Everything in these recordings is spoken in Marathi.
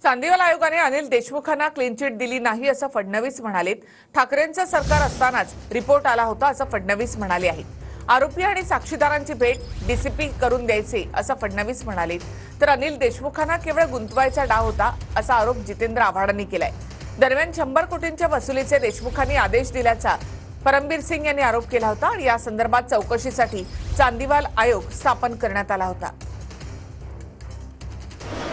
चांदीवाल आयोगाने अनिल देशमुखांना क्लीन चिट दिली नाही असं फडणवीस म्हणालेत। ठाकरेंचं सरकार असतानाच रिपोर्ट आला होता असं फडणवीस म्हणाले आहेत। आरोपी आणि साक्षीदारांची भेट डीसीपी करून द्यायचे असं फडणवीस म्हणाले। तर अनिल देशमुखांना केवळ गुंतवायचा डाव होता असा आरोप जितेंद्र आव्हाडांनी केलाय। दरम्यान 100 कोटींच्या वसुलीचे देशमुखांनी आदेश दिल्याचा परमबीर सिंग यांनी आरोप केला होता आणि या संदर्भात चौकशीसाठी चांदीवाल आयोग स्थापन करण्यात आला होता।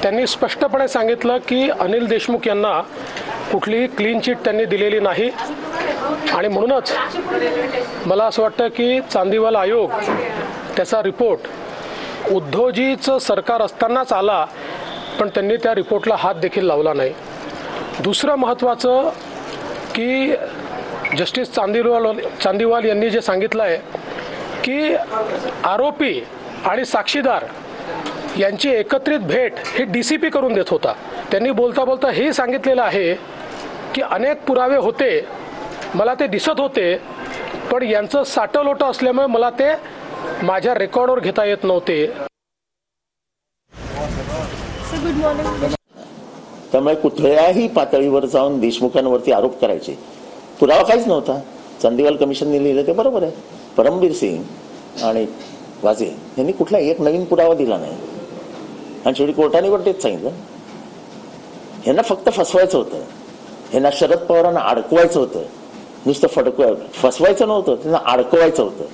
त्यांनी स्पष्टपणे सांगितलं की अनिल देशमुख यांना कुठलीही क्लीन चिट त्यांनी दिलेली नाही आणि म्हणूनच मला असं वाटतं की चांदीवाल आयोग त्याचा रिपोर्ट उद्धवजीचं सरकार असतानाच आला, पण त्यांनी त्या रिपोर्टला हात देखील लावला नाही। दुसरं महत्त्वाचं की जस्टिस चांदीवाल यांनी जे सांगितलं आहे की आरोपी आणि साक्षीदार यांची एकत्रित भेट ही डीसीपी करून देत होता। त्यांनी बोलता बोलता हे सांगितलेलं आहे की अनेक पुरावे होते, मला ते दिसत होते, पण यांचं साटलोटं असल्यामुळे मला ते माझ्या रेकॉर्डवर घेता येत नव्हते। त्यामुळे कुठल्याही पातळीवर जाऊन देशमुखांवरती आरोप करायचे पुरावा काहीच नव्हता। चांदीवाल कमिशनने लिहिलं ते बरोबर आहे। परमबीर सिंग आणि वाजे यांनी कुठला एक नवीन पुरावा दिला नाही आणि शेवटी कोर्टाने पण तेच सांगितलं, ह्यांना फक्त फसवायचं होतं, ह्यांना शरद पवारांना अडकवायचं होतं, नुसतं फसवायचं नव्हतं, त्यांना अडकवायचं होतं।